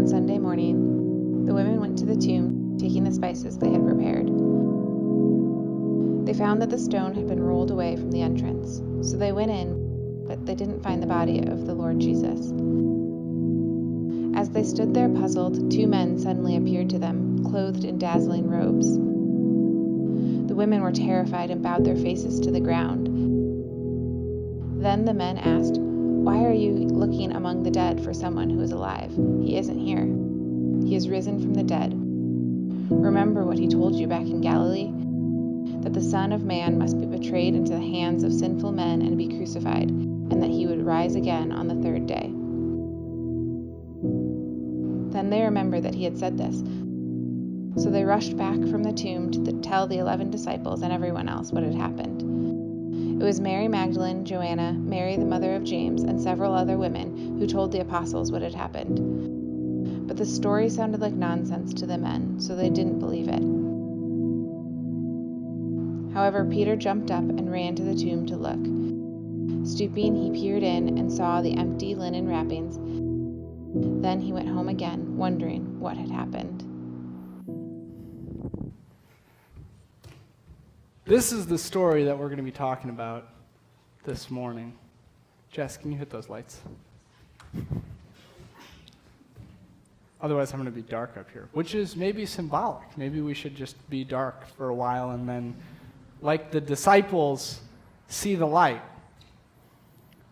On Sunday morning, the women went to the tomb, taking the spices they had prepared. They found that the stone had been rolled away from the entrance, so they went in, but they didn't find the body of the Lord Jesus. As they stood there puzzled, two men suddenly appeared to them, clothed in dazzling robes. The women were terrified and bowed their faces to the ground. Then the men asked, "Why are you looking among the dead for someone who is alive? He isn't here. He is risen from the dead. Remember what he told you back in Galilee? That the Son of Man must be betrayed into the hands of sinful men and be crucified, and that he would rise again on the third day." Then they remembered that he had said this. So they rushed back from the tomb to tell the 11 disciples and everyone else what had happened. It was Mary Magdalene, Joanna, Mary the mother of James, and several other women who told the apostles what had happened. But the story sounded like nonsense to the men, so they didn't believe it. However, Peter jumped up and ran to the tomb to look. Stooping, he peered in and saw the empty linen wrappings. Then he went home again, wondering what had happened. This is the story that we're going to be talking about this morning. Jess, can you hit those lights? Otherwise, I'm going to be dark up here, which is maybe symbolic. Maybe we should just be dark for a while and then, like the disciples, see the light.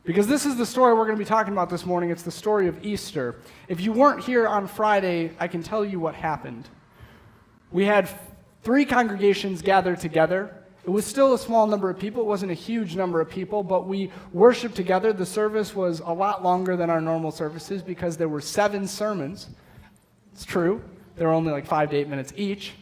Because this is the story we're going to be talking about this morning. It's the story of Easter. If you weren't here on Friday, I can tell you what happened. We had 3 congregations gathered together. It was still a small number of people. It wasn't a huge number of people, but we worshiped together. The service was a lot longer than our normal services because there were 7 sermons. It's true. They were only like 5 to 8 minutes each.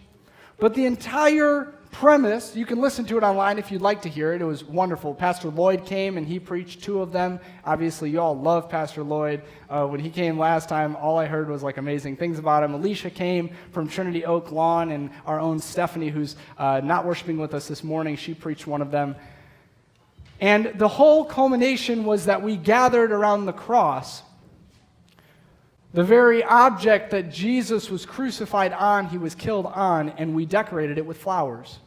But the entire premise, you can listen to it online if you'd like to hear it. It was wonderful. Pastor Lloyd came and he preached 2 of them. Obviously, you all love Pastor Lloyd. When he came last time, all I heard was like amazing things about him. Alicia came from Trinity Oak Lawn, and our own Stephanie, who's not worshiping with us this morning, she preached one of them. And the whole culmination was that we gathered around the cross. The very object that Jesus was crucified on, he was killed on, and we decorated it with flowers.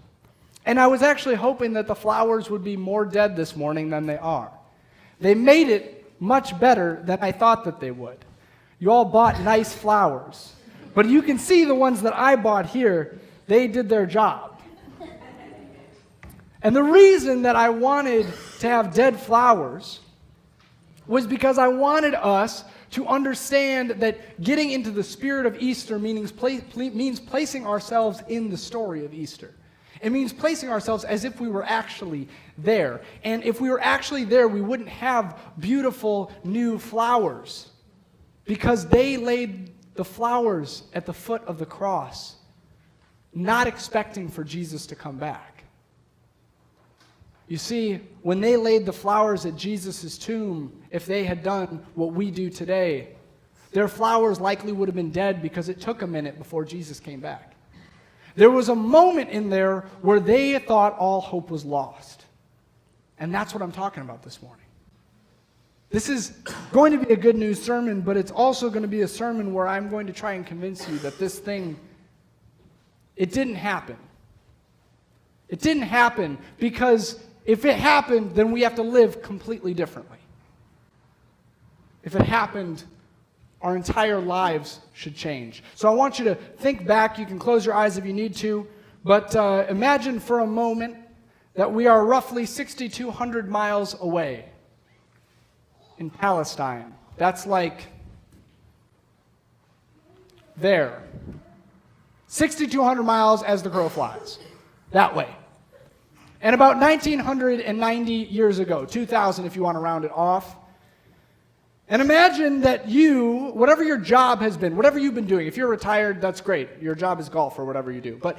And I was actually hoping that the flowers would be more dead this morning than they are. They made it much better than I thought that they would. You all bought nice flowers. But you can see the ones that I bought here, they did their job. And the reason that I wanted to have dead flowers was because I wanted us to understand that getting into the spirit of Easter means placing ourselves in the story of Easter. It means placing ourselves as if we were actually there. And if we were actually there, we wouldn't have beautiful new flowers because they laid the flowers at the foot of the cross, not expecting for Jesus to come back. You see, when they laid the flowers at Jesus' tomb, if they had done what we do today, their flowers likely would have been dead because it took a minute before Jesus came back. There was a moment in there where they thought all hope was lost. And that's what I'm talking about this morning. This is going to be a good news sermon, but it's also going to be a sermon where I'm going to try and convince you that this thing, it didn't happen. It didn't happen because if it happened, then we have to live completely differently. If it happened, our entire lives should change. So I want you to think back. You can close your eyes if you need to, but imagine for a moment that we are roughly 6,200 miles away in Palestine. That's like there. 6,200 miles as the crow flies. That way. And about 1990 years ago, 2000 if you want to round it off, and imagine that you, whatever your job has been, whatever you've been doing, if you're retired, that's great. Your job is golf or whatever you do. But,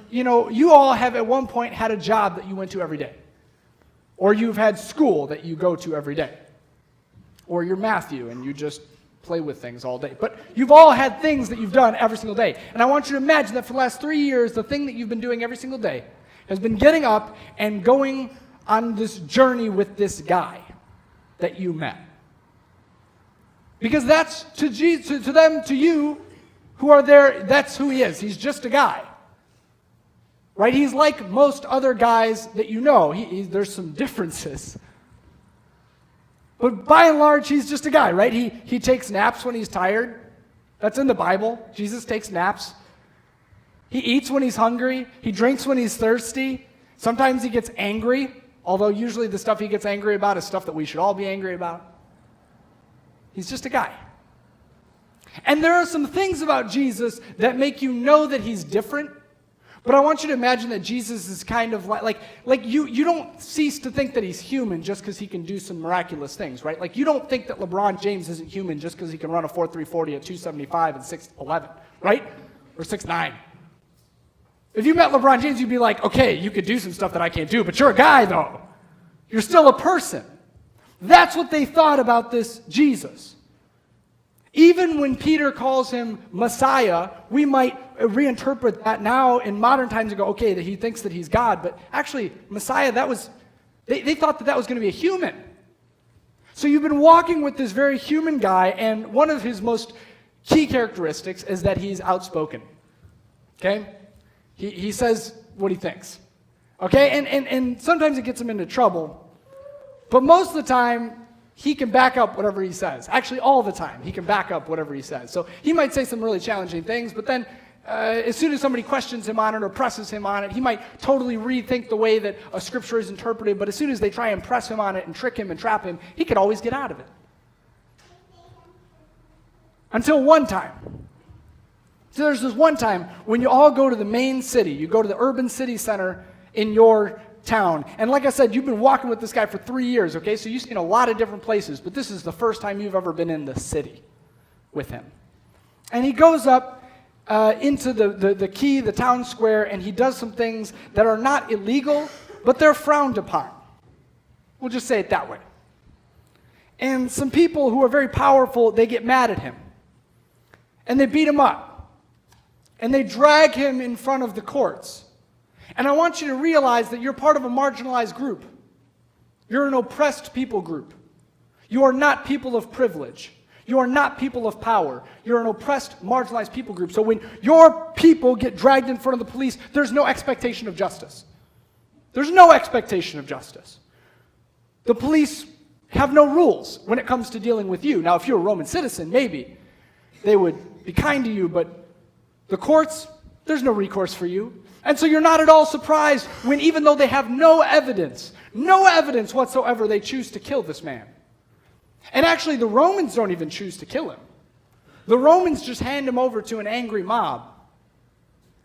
you all have at one point had a job that you went to every day. Or you've had school that you go to every day. Or you're Matthew and you just play with things all day. But you've all had things that you've done every single day. And I want you to imagine that for the last 3 years, the thing that you've been doing every single day has been getting up and going on this journey with this guy that you met. Because that's to them, to you who are there, that's who he is. He's just a guy. Right? He's like most other guys that you know. There's some differences. But by and large, he's just a guy, right? He takes naps when he's tired. That's in the Bible. Jesus takes naps. He eats when he's hungry. He drinks when he's thirsty. Sometimes he gets angry, although usually the stuff he gets angry about is stuff that we should all be angry about. He's just a guy. And there are some things about Jesus that make you know that he's different. But I want you to imagine that Jesus is kind of like you don't cease to think that he's human just because he can do some miraculous things, right? Like you don't think that LeBron James isn't human just because he can run a 4.3 40 at 275 and 6'11", right? Or 6'9". If you met LeBron James, you'd be like, okay, you could do some stuff that I can't do, but you're a guy though. You're still a person. That's what they thought about this Jesus. Even when Peter calls him Messiah, we might reinterpret that now in modern times and go, okay, that he thinks that he's God, but actually, Messiah, they thought that was going to be a human. So you've been walking with this very human guy, and one of his most key characteristics is that he's outspoken. Okay? He says what he thinks. Okay? And sometimes it gets him into trouble, but most of the time, he can back up whatever he says. Actually, all the time, he can back up whatever he says. So he might say some really challenging things, but then as soon as somebody questions him on it or presses him on it, he might totally rethink the way that a scripture is interpreted, but as soon as they try and press him on it and trick him and trap him, he could always get out of it. Until one time. So there's this one time when you all go to the main city. You go to the urban city center in your town. And like I said, you've been walking with this guy for 3 years, okay? So you've seen a lot of different places, but this is the first time you've ever been in the city with him. And he goes up into the town square, and he does some things that are not illegal, but they're frowned upon. We'll just say it that way. And some people who are very powerful, they get mad at him. And they beat him up. And they drag him in front of the courts. And I want you to realize that you're part of a marginalized group. You're an oppressed people group. You are not people of privilege. You are not people of power. You're an oppressed, marginalized people group. So when your people get dragged in front of the police, there's no expectation of justice. There's no expectation of justice. The police have no rules when it comes to dealing with you. Now, if you're a Roman citizen, maybe they would be kind to you, but the courts, there's no recourse for you. And so you're not at all surprised when, even though they have no evidence whatsoever, they choose to kill this man. And actually, the Romans don't even choose to kill him. The Romans just hand him over to an angry mob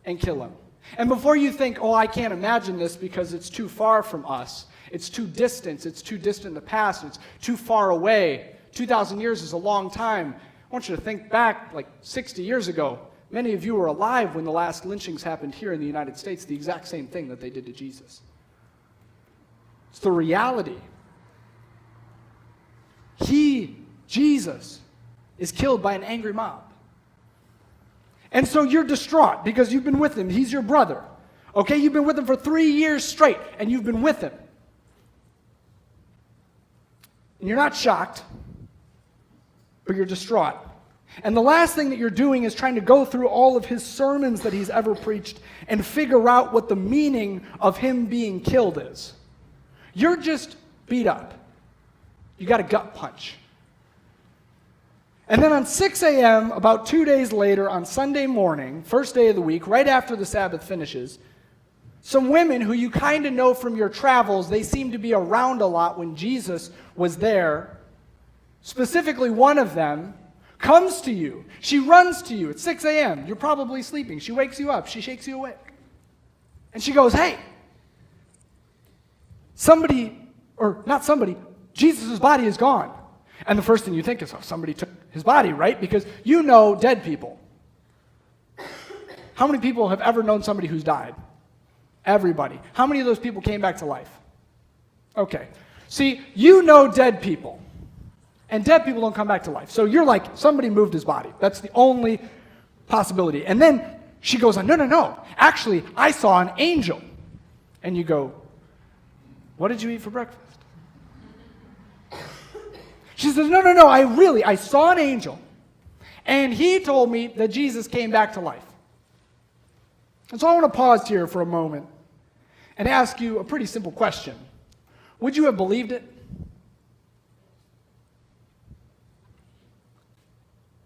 and kill him. And before you think, oh, I can't imagine this because it's too far from us, it's too distant in the past, it's too far away. 2,000 years is a long time. I want you to think back like 60 years ago. Many of you were alive when the last lynchings happened here in the United States, the exact same thing that they did to Jesus. It's the reality. Jesus, is killed by an angry mob. And so you're distraught because you've been with him. He's your brother. Okay, you've been with him for 3 years straight, and you've been with him. And you're not shocked, but you're distraught. And the last thing that you're doing is trying to go through all of his sermons that he's ever preached and figure out what the meaning of him being killed is. You're just beat up. You got a gut punch. And then on 6 a.m., about 2 days later, on Sunday morning, first day of the week, right after the Sabbath finishes, some women who you kind of know from your travels, they seem to be around a lot when Jesus was there. Specifically, one of them comes to you. She runs to you at 6 a.m. You're probably sleeping. She wakes you up. She shakes you awake. And she goes, hey, Jesus' body is gone. And the first thing you think is, oh, somebody took his body, right? Because you know dead people. How many people have ever known somebody who's died? Everybody. How many of those people came back to life? Okay. See, you know dead people. And dead people don't come back to life. So you're like, somebody moved his body. That's the only possibility. And then she goes on, no. Actually, I saw an angel. And you go, what did you eat for breakfast? She says, no, I saw an angel, and he told me that Jesus came back to life. And so I want to pause here for a moment and ask you a pretty simple question. Would you have believed it?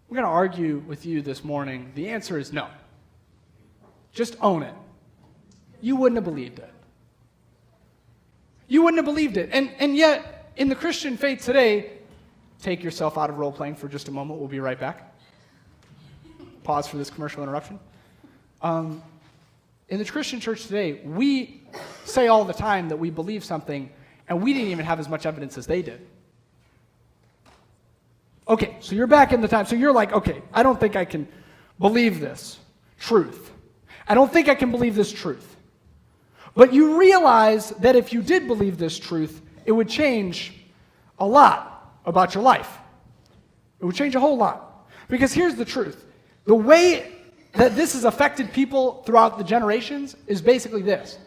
I'm going to argue with you this morning. The answer is no. Just own it. You wouldn't have believed it. You wouldn't have believed it. And yet, in the Christian faith today, take yourself out of role-playing for just a moment. We'll be right back. Pause for this commercial interruption. In the Christian church today, we say all the time that we believe something, and we didn't even have as much evidence as they did. Okay, so you're back in the time. So you're like, okay, I don't think I can believe this truth. I don't think I can believe this truth. But you realize that if you did believe this truth, it would change a lot about your life. It would change a whole lot. Because here's the truth. The way that this has affected people throughout the generations is basically this.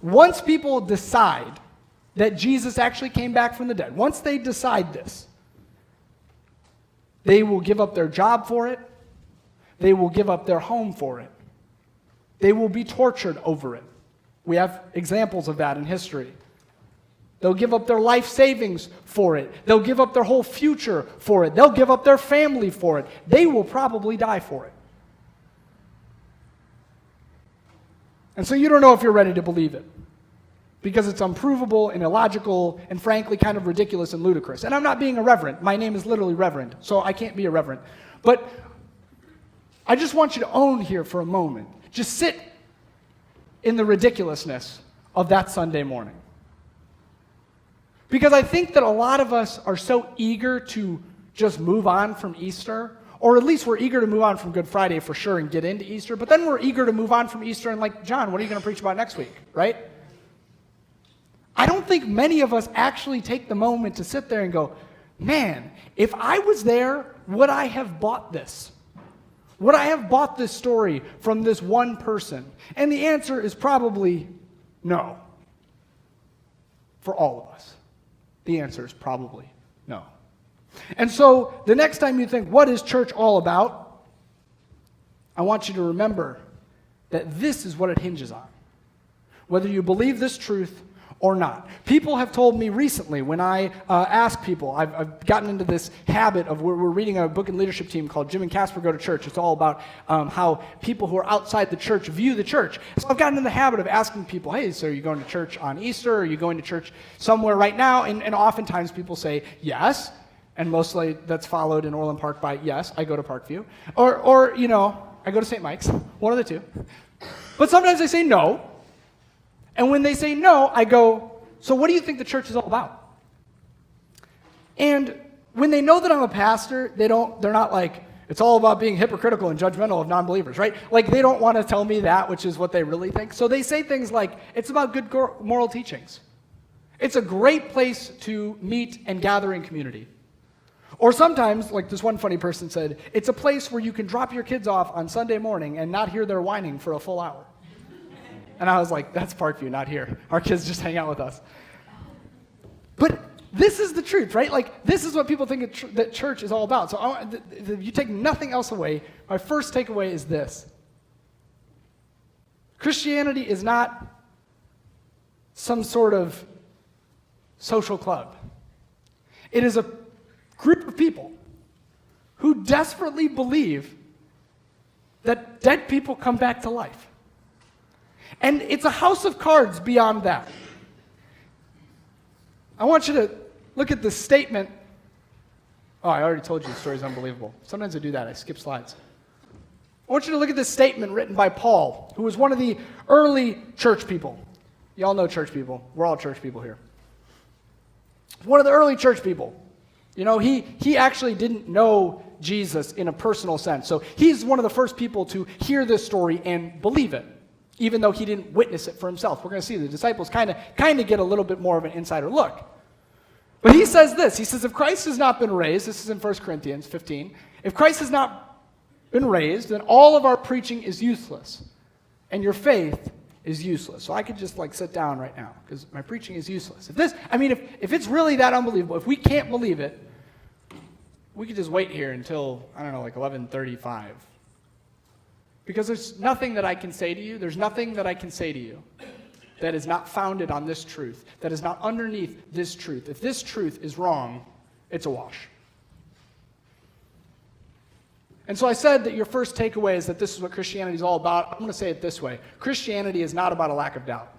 Once people decide that Jesus actually came back from the dead, once they decide this, they will give up their job for it. They will give up their home for it. They will be tortured over it. We have examples of that in history. They'll give up their life savings for it. They'll give up their whole future for it. They'll give up their family for it. They will probably die for it. And so you don't know if you're ready to believe it, because it's unprovable and illogical and frankly kind of ridiculous and ludicrous. And I'm not being irreverent. My name is literally Reverend, so I can't be irreverent. But I just want you to own here for a moment. Just sit in the ridiculousness of that Sunday morning. Because I think that a lot of us are so eager to just move on from Easter, or at least we're eager to move on from Good Friday for sure and get into Easter, but then we're eager to move on from Easter and like, John, what are you going to preach about next week, right? I don't think many of us actually take the moment to sit there and go, man, if I was there, would I have bought this? Would I have bought this story from this one person? And the answer is probably no. For all of us, the answer is probably no. And so the next time you think, what is church all about? I want you to remember that this is what it hinges on. Whether you believe this truth or not. People have told me recently when I ask people, I've gotten into this habit of, we're reading a book and leadership team called Jim and Casper Go to Church. It's all about how people who are outside the church view the church. So I've gotten in the habit of asking people, hey, so are you going to church on Easter? Or are you going to church somewhere right now? And oftentimes people say yes. And mostly that's followed in Orland Park by yes, I go to Parkview. Or I go to St. Mike's, one of the two. But sometimes they say no. And when they say no, I go, so what do you think the church is all about? And when they know that I'm a pastor, they're not like, it's all about being hypocritical and judgmental of non-believers, right? Like they don't want to tell me that, which is what they really think. So they say things like, it's about good moral teachings. It's a great place to meet and gather in community. Or sometimes, like this one funny person said, it's a place where you can drop your kids off on Sunday morning and not hear their whining for a full hour. And I was like, that's Parkview, not here. Our kids just hang out with us. But this is the truth, right? Like, this is what people think that church is all about. So if you take nothing else away, my first takeaway is this. Christianity is not some sort of social club. It is a group of people who desperately believe that dead people come back to life. And it's a house of cards beyond that. I want you to look at this statement. Oh, I already told you the story is unbelievable. Sometimes I do that. I skip slides. I want you to look at this statement written by Paul, who was one of the early church people. You all know church people. We're all church people here. One of the early church people. You know, he actually didn't know Jesus in a personal sense. So he's one of the first people to hear this story and believe it, even though he didn't witness it for himself. We're going to see the disciples kind of get a little bit more of an insider look. But he says this. He says, if Christ has not been raised, this is in 1 Corinthians 15, if Christ has not been raised, then all of our preaching is useless, and your faith is useless. So I could just sit down right now, because my preaching is useless. If it's really that unbelievable, if we can't believe it, we could just wait here until, I don't know, like 11:35. Because there's nothing that I can say to you, that is not founded on this truth, that is not underneath this truth. If this truth is wrong, it's a wash. And so I said that your first takeaway is that this is what Christianity is all about. I'm going to say it this way. Christianity is not about a lack of doubt.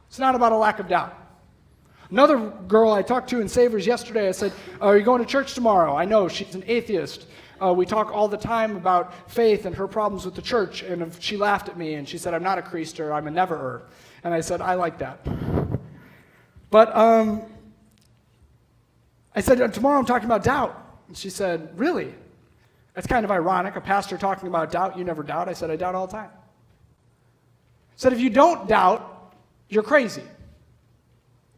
It's not about a lack of doubt. Another girl I talked to in Savers yesterday, I said, are you going to church tomorrow? I know, she's an atheist. We talk all the time about faith and her problems with the church, and she laughed at me and she said, I'm not a creaster, I'm a never-er. And I said, I like that. But I said, tomorrow I'm talking about doubt. And she said, really? That's kind of ironic, a pastor talking about doubt, you never doubt. I said, I doubt all the time. I said, if you don't doubt, you're crazy.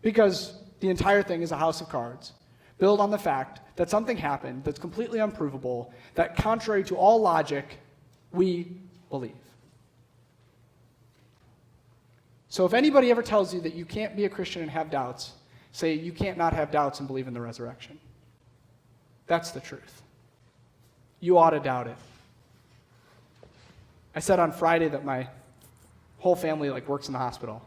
Because the entire thing is a house of cards, built on the fact that something happened that's completely unprovable, that contrary to all logic, we believe. So if anybody ever tells you that you can't be a Christian and have doubts, say you can't not have doubts and believe in the resurrection. That's the truth. You ought to doubt it. I said on Friday that my whole family works in the hospital.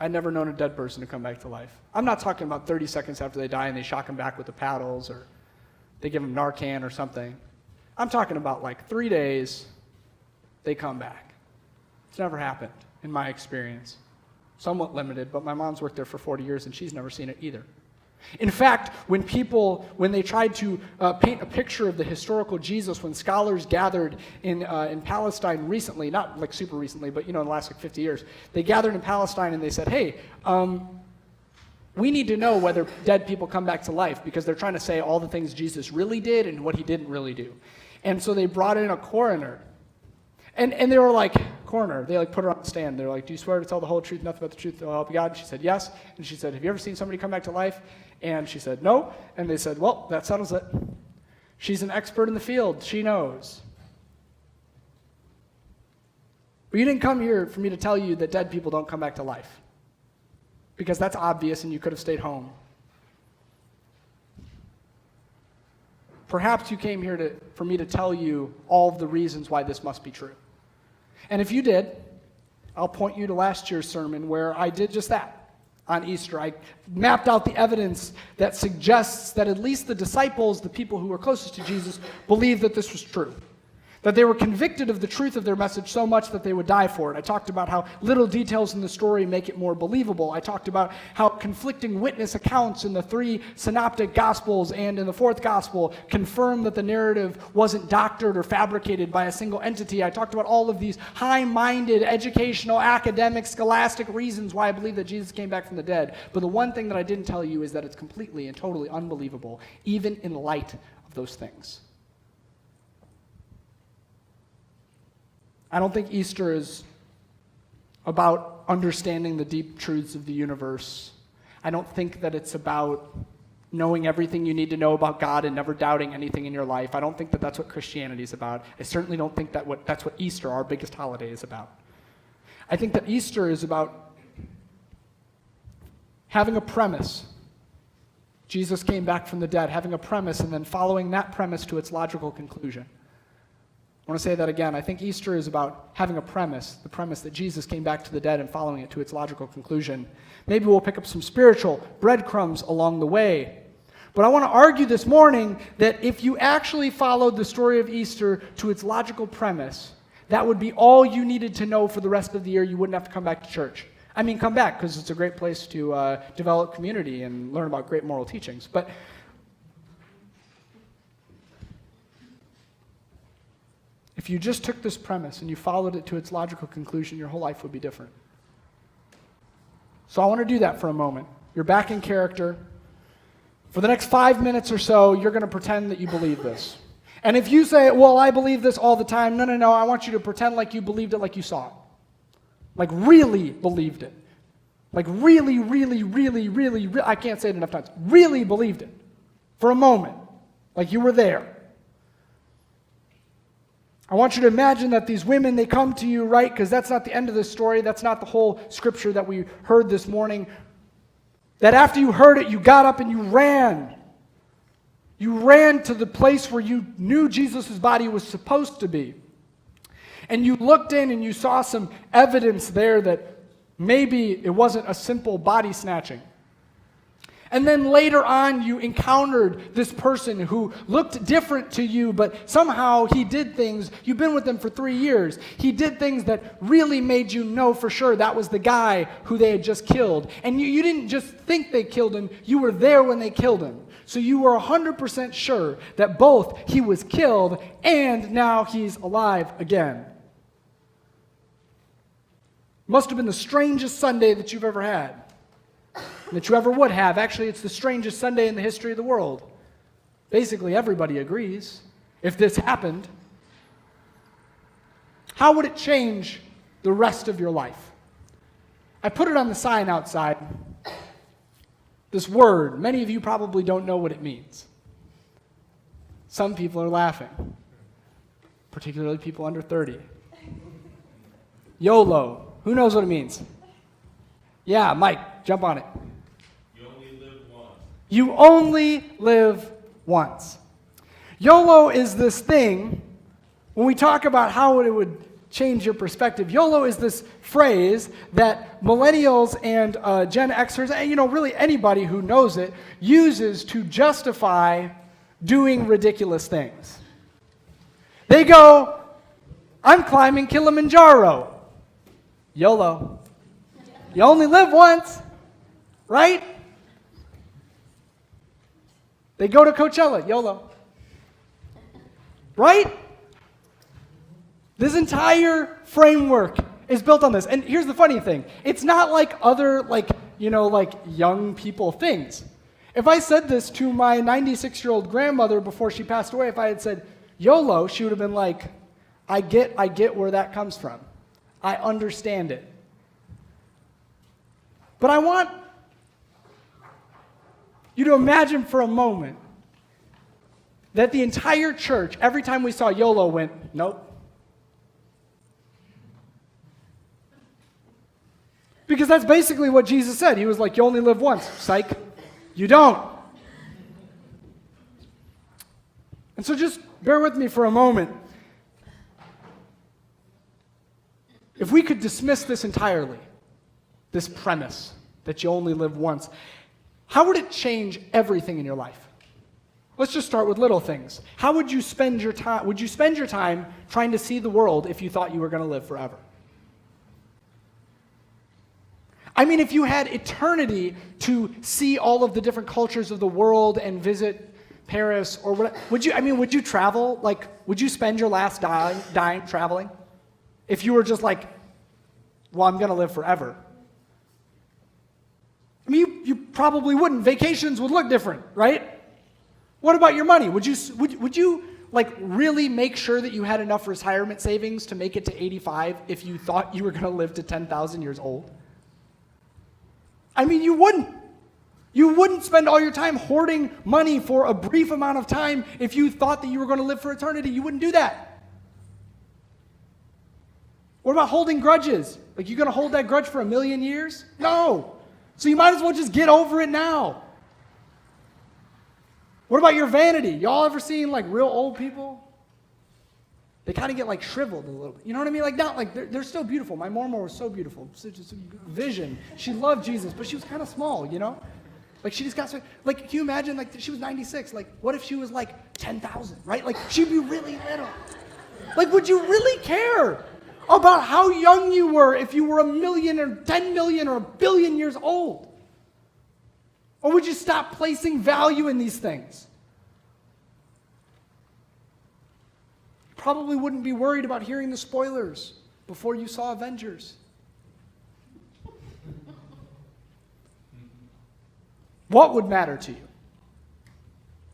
I'd never known a dead person to come back to life. I'm not talking about 30 seconds after they die and they shock them back with the paddles or they give them Narcan or something. I'm talking about 3 days, they come back. It's never happened in my experience. Somewhat limited, but my mom's worked there for 40 years and she's never seen it either. In fact, when they tried to paint a picture of the historical Jesus, when scholars gathered in Palestine recently, not super recently, but in the last 50 years, they gathered in Palestine and they said, hey, we need to know whether dead people come back to life because they're trying to say all the things Jesus really did and what he didn't really do. And so they brought in a coroner. And they were like, coroner, they put her on the stand. They're like, do you swear to tell the whole truth, nothing but the truth, so help you God? And she said, yes. And she said, have you ever seen somebody come back to life? And she said, no. And they said, well, that settles it. She's an expert in the field. She knows. But you didn't come here for me to tell you that dead people don't come back to life. Because that's obvious and you could have stayed home. Perhaps you came here for me to tell you all of the reasons why this must be true. And if you did, I'll point you to last year's sermon where I did just that. On Easter, I mapped out the evidence that suggests that at least the disciples, the people who were closest to Jesus, believed that this was true. That they were convicted of the truth of their message so much that they would die for it. I talked about how little details in the story make it more believable. I talked about how conflicting witness accounts in the 3 synoptic gospels and in the 4th gospel confirm that the narrative wasn't doctored or fabricated by a single entity. I talked about all of these high-minded, educational, academic, scholastic reasons why I believe that Jesus came back from the dead. But the one thing that I didn't tell you is that it's completely and totally unbelievable, even in light of those things. I don't think Easter is about understanding the deep truths of the universe. I don't think that it's about knowing everything you need to know about God and never doubting anything in your life. I don't think that that's what Christianity is about. I certainly don't think that's what Easter, our biggest holiday, is about. I think that Easter is about having a premise. Jesus came back from the dead, having a premise, and then following that premise to its logical conclusion. I want to say that again. I think Easter is about having a premise, the premise that Jesus came back to the dead and following it to its logical conclusion. Maybe we'll pick up some spiritual breadcrumbs along the way. But I want to argue this morning that if you actually followed the story of Easter to its logical premise, that would be all you needed to know for the rest of the year. You wouldn't have to come back to church. I mean, come back because it's a great place to develop community and learn about great moral teachings. But if you just took this premise and you followed it to its logical conclusion, your whole life would be different. So I want to do that for a moment. You're back in character. For the next 5 minutes or so, you're going to pretend that you believe this. And if you say, well, I believe this all the time, no, I want you to pretend like you believed it like you saw it. Like really believed it. Like really, I can't say it enough times, really believed it. For a moment. Like you were there. I want you to imagine that these women, they come to you, right? Because that's not the end of the story. That's not the whole scripture that we heard this morning. that after you heard it, you got up and you ran. You ran to the place where you knew Jesus' body was supposed to be. And you looked in and you saw some evidence there that maybe it wasn't a simple body snatching. And then later on, you encountered this person who looked different to you, but somehow he did things. You've been with him for 3 years. He did things that really made you know for sure that was the guy who they had just killed. And you didn't just think they killed him. You were there when they killed him. So you were 100% sure that both he was killed and now he's alive again. Must have been the strangest Sunday that you've ever had. That you ever would have. Actually, it's the strangest Sunday in the history of the world. Basically, everybody agrees. If this happened, how would it change the rest of your life? I put it on the sign outside. This word, many of you probably don't know what it means. Some people are laughing, particularly people under 30. YOLO. Who knows what it means? Yeah, Mike, jump on it. You only live once. You only live once. YOLO is this thing, when we talk about how it would change your perspective, YOLO is this phrase that millennials and Gen Xers, and really anybody who knows it, uses to justify doing ridiculous things. They go, I'm climbing Kilimanjaro. YOLO. You only live once, right? They go to Coachella, YOLO. Right? This entire framework is built on this. And here's the funny thing. It's not like other, young people things. If I said this to my 96-year-old grandmother before she passed away, if I had said YOLO, she would have been like, I get where that comes from. I understand it. But I want you to imagine for a moment that the entire church, every time we saw YOLO, went, nope. Because that's basically what Jesus said. He was like, you only live once. Psych. You don't. And so just bear with me for a moment. If we could dismiss this entirely, this premise that you only live once, how would it change everything in your life? Let's just start with little things. How would you spend your time? Would you spend your time trying to see the world if you thought you were going to live forever? I mean, if you had eternity to see all of the different cultures of the world and visit Paris or what, would you travel? Like, would you spend your last dime traveling? If you were just like, well, I'm going to live forever. I mean, you probably wouldn't. Vacations would look different, right? What about your money? Would you really make sure that you had enough retirement savings to make it to 85 if you thought you were going to live to 10,000 years old? I mean, you wouldn't. You wouldn't spend all your time hoarding money for a brief amount of time if you thought that you were going to live for eternity. You wouldn't do that. What about holding grudges? Like, you going to hold that grudge for 1,000,000 years? No. So you might as well just get over it now. What about your vanity? Y'all ever seen real old people? They kind of get shriveled a little bit. You know what I mean? They're still beautiful. My mom was so beautiful. Such a vision. She loved Jesus, but she was kind of small, she just got so, can you imagine, she was 96. What if she was 10,000, right? She'd be really little. Would you really care about how young you were if you were 1,000,000 or 10,000,000 or 1,000,000,000 years old? Or would you stop placing value in these things? You probably wouldn't be worried about hearing the spoilers before you saw Avengers. What would matter to you?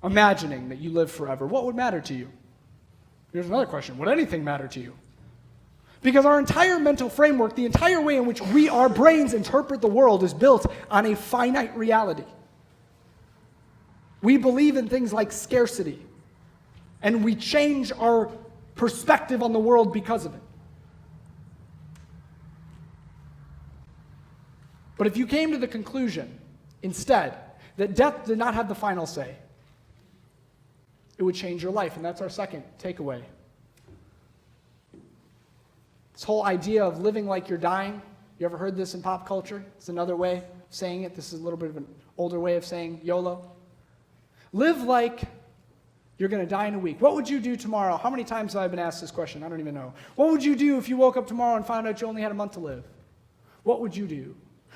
Imagining that you live forever, what would matter to you? Here's another question. Would anything matter to you? Because our entire mental framework, the entire way in which our brains interpret the world is built on a finite reality. We believe in things like scarcity, and we change our perspective on the world because of it. But if you came to the conclusion instead, that death did not have the final say, it would change your life. And that's our second takeaway. This whole idea of living like you're dying, you ever heard this in pop culture? It's another way of saying it. This is a little bit of an older way of saying YOLO. Live like you're going to die in a week. What would you do tomorrow? How many times have I been asked this question? I don't even know. What would you do if you woke up tomorrow and found out you only had a month to live? What would you do?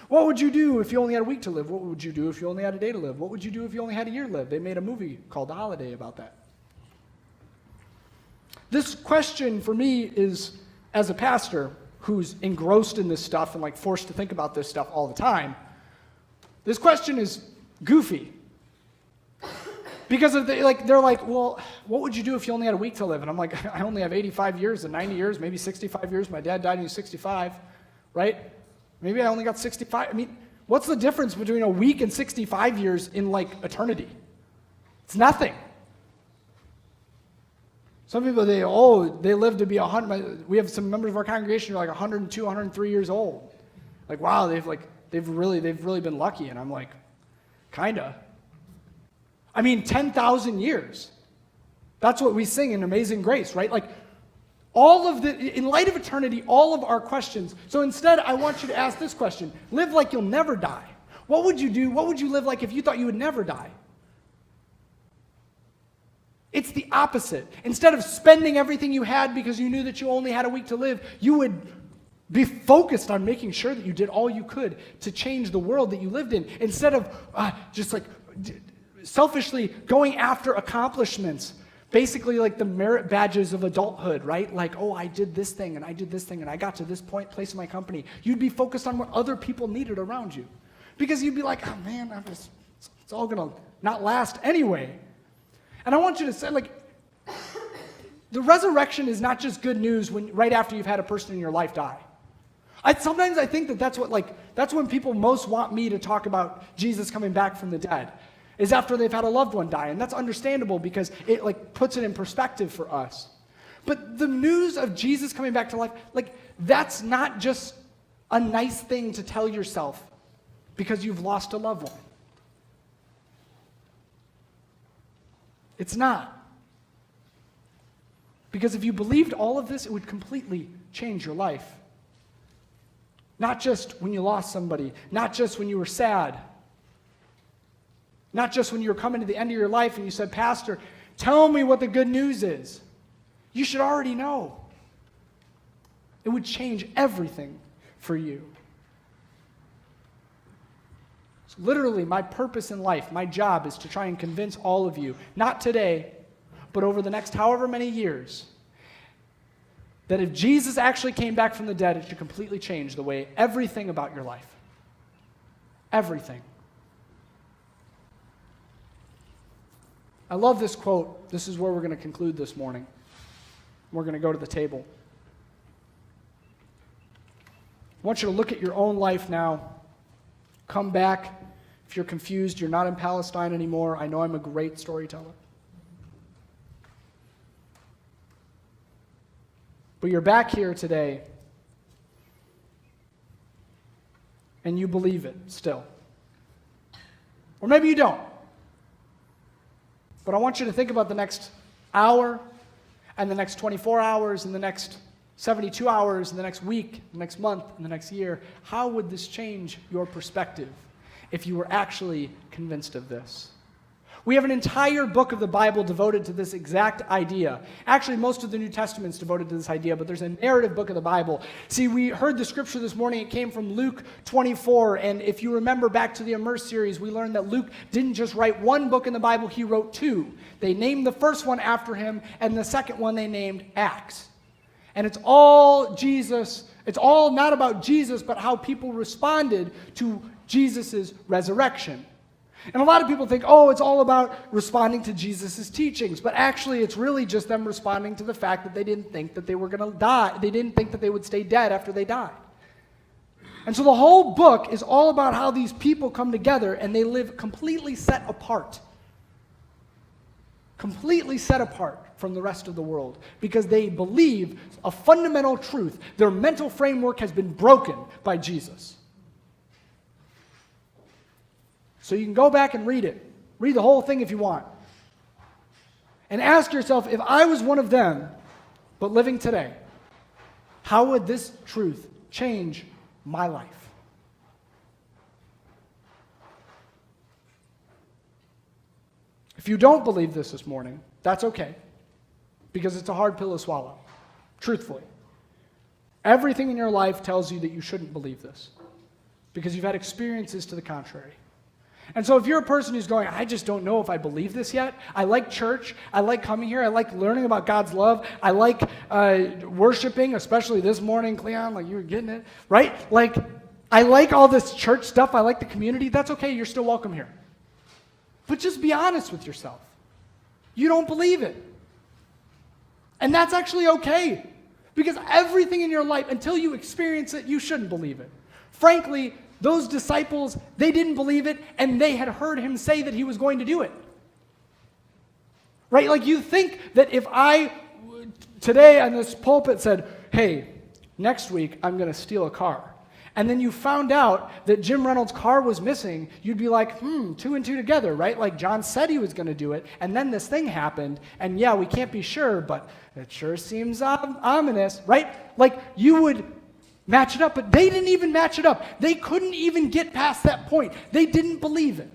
What would you do if you only had a week to live? What would you do if you only had a day to live? What would you do if you only had a year to live? They made a movie called The Holiday about that. This question for me is, as a pastor who's engrossed in this stuff and like forced to think about this stuff all the time, this question is goofy. Because they're like, well, what would you do if you only had a week to live? And I'm like, I only have 85 years and 90 years, maybe 65 years. My dad died when he was 65, right? Maybe I only got 65. I mean, what's the difference between a week and 65 years in like eternity? It's nothing. Some people, they live to be 100. We have some members of our congregation who are like 102, 103 years old. Like, wow, they've really been lucky. And I'm like, kinda. I mean, 10,000 years. That's what we sing in Amazing Grace, right? Like, in light of eternity, all of our questions. So instead, I want you to ask this question. Live like you'll never die. What would you do? What would you live like if you thought you would never die? It's the opposite. Instead of spending everything you had because you knew that you only had a week to live, you would be focused on making sure that you did all you could to change the world that you lived in. Instead of just like selfishly going after accomplishments, basically like the merit badges of adulthood, right? Like, oh, I did this thing and I did this thing and I got to this place in my company. You'd be focused on what other people needed around you. Because you'd be like, oh man, it's all gonna not last anyway. And I want you to say, like, the resurrection is not just good news right after you've had a person in your life die. Sometimes I think that's when people most want me to talk about Jesus coming back from the dead, is after they've had a loved one die. And that's understandable because it like puts it in perspective for us. But the news of Jesus coming back to life, like, that's not just a nice thing to tell yourself because you've lost a loved one. It's not. Because if you believed all of this, it would completely change your life. Not just when you lost somebody, not just when you were sad, not just when you were coming to the end of your life and you said, Pastor, tell me what the good news is. You should already know. It would change everything for you. So literally, my purpose in life, my job is to try and convince all of you, not today, but over the next however many years, that if Jesus actually came back from the dead, it should completely change the way everything about your life. Everything. I love this quote. This is where we're going to conclude this morning. We're going to go to the table. I want you to look at your own life now. Come back. If you're confused, you're not in Palestine anymore. I know I'm a great storyteller. But you're back here today, and you believe it still. Or maybe you don't. But I want you to think about the next hour, and the next 24 hours, and the next 72 hours, and the next week, the next month, and the next year. How would this change your perspective if you were actually convinced of this? We have an entire book of the Bible devoted to this exact idea. Actually, most of the New Testament's devoted to this idea, but there's a narrative book of the Bible. See, we heard the scripture this morning. It came from Luke 24, and if you remember back to the Immerse series, we learned that Luke didn't just write one book in the Bible, he wrote two. They named the first one after him, and the second one they named Acts. And it's all Jesus. It's all not about Jesus, but how people responded to Jesus' resurrection. And a lot of people think, oh, it's all about responding to Jesus' teachings. But actually, it's really just them responding to the fact that they didn't think that they were going to die. They didn't think that they would stay dead after they died. And so the whole book is all about how these people come together and they live completely set apart. Completely set apart from the rest of the world. Because they believe a fundamental truth. Their mental framework has been broken by Jesus. So you can go back and read it. Read the whole thing if you want. And ask yourself, if I was one of them, but living today, how would this truth change my life? If you don't believe this morning, that's okay, because it's a hard pill to swallow, truthfully. Everything in your life tells you that you shouldn't believe this, because you've had experiences to the contrary. And so if you're a person who's going, I just don't know if I believe this yet. I like church. I like coming here. I like learning about God's love. I like worshiping, especially this morning, Cleon, like you were getting it, right? Like, I like all this church stuff. I like the community. That's okay. You're still welcome here. But just be honest with yourself. You don't believe it. And that's actually okay. Because everything in your life, until you experience it, you shouldn't believe it. Frankly, those disciples, they didn't believe it, and they had heard him say that he was going to do it. Right? Like, you think that if I today on this pulpit said, hey, next week I'm going to steal a car, and then you found out that Jim Reynolds' car was missing, you'd be like, 2 and 2 together, right? Like, John said he was going to do it, and then this thing happened, and yeah, we can't be sure, but it sure seems ominous, right? Like, you would match it up, but they didn't even match it up. They couldn't even get past that point. They didn't believe it.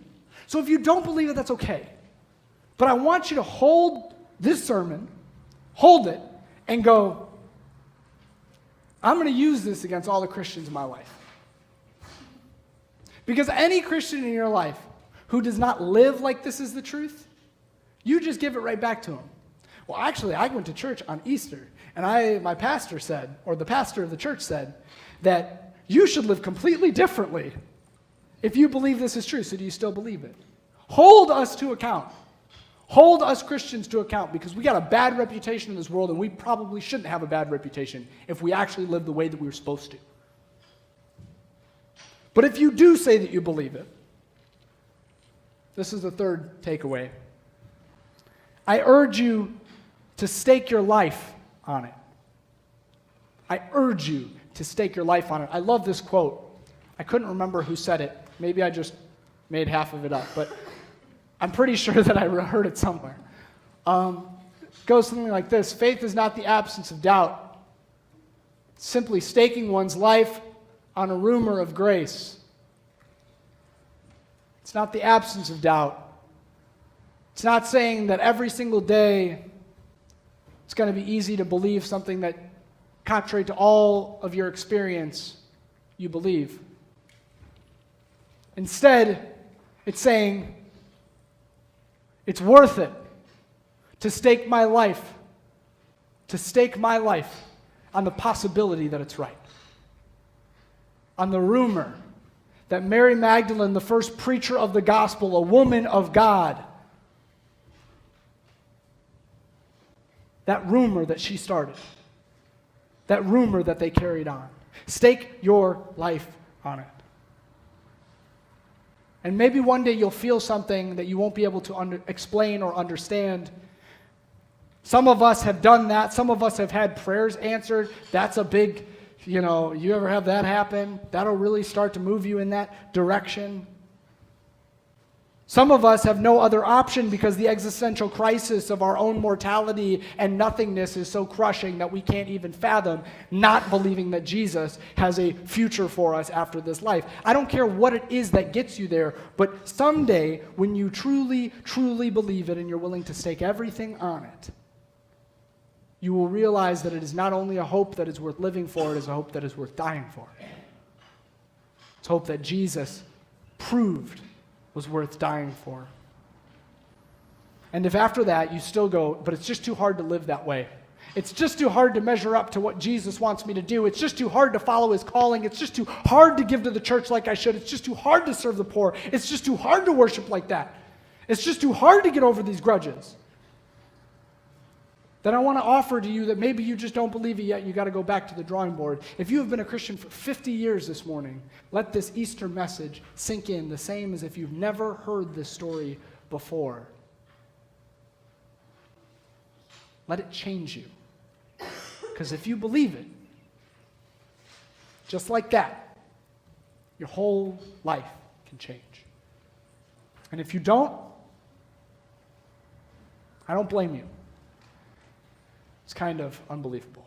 So if you don't believe it, that's okay. But I want you to hold this sermon, hold it, and go, I'm going to use this against all the Christians in my life. Because any Christian in your life who does not live like this is the truth, you just give it right back to them. Well, actually, I went to church on Easter, and my pastor said, or the pastor of the church said, that you should live completely differently if you believe this is true. So do you still believe it? Hold us to account. Hold us Christians to account, because we got a bad reputation in this world, and we probably shouldn't have a bad reputation if we actually live the way that we were supposed to. But if you do say that you believe it, this is the third takeaway. I urge you to stake your life on it. I urge you to stake your life on it. I love this quote. I couldn't remember who said it. Maybe I just made half of it up, but I'm pretty sure that I heard it somewhere. It goes something like this: faith is not the absence of doubt, it's simply staking one's life on a rumor of grace. It's not the absence of doubt. It's not saying that every single day it's going to be easy to believe something that, contrary to all of your experience, you believe. Instead, it's saying, it's worth it to stake my life on the possibility that it's right. On the rumor that Mary Magdalene, the first preacher of the gospel, a woman of God, that rumor that she started, that rumor that they carried on. Stake your life on it. And maybe one day you'll feel something that you won't be able to explain or understand. Some of us have done that. Some of us have had prayers answered. That's a big, you ever have that happen? That'll really start to move you in that direction. Some of us have no other option because the existential crisis of our own mortality and nothingness is so crushing that we can't even fathom not believing that Jesus has a future for us after this life. I don't care what it is that gets you there, but someday when you truly, truly believe it and you're willing to stake everything on it, you will realize that it is not only a hope that is worth living for, it is a hope that is worth dying for. It's hope that Jesus proved was worth dying for. And if after that you still go, but it's just too hard to live that way. It's just too hard to measure up to what Jesus wants me to do. It's just too hard to follow his calling. It's just too hard to give to the church like I should. It's just too hard to serve the poor. It's just too hard to worship like that. It's just too hard to get over these grudges. Then I want to offer to you that maybe you just don't believe it yet. You got to go back to the drawing board. If you have been a Christian for 50 years this morning, let this Easter message sink in, the same as if you've never heard this story before. Let it change you. Because if you believe it, just like that, your whole life can change. And if you don't, I don't blame you. It's kind of unbelievable.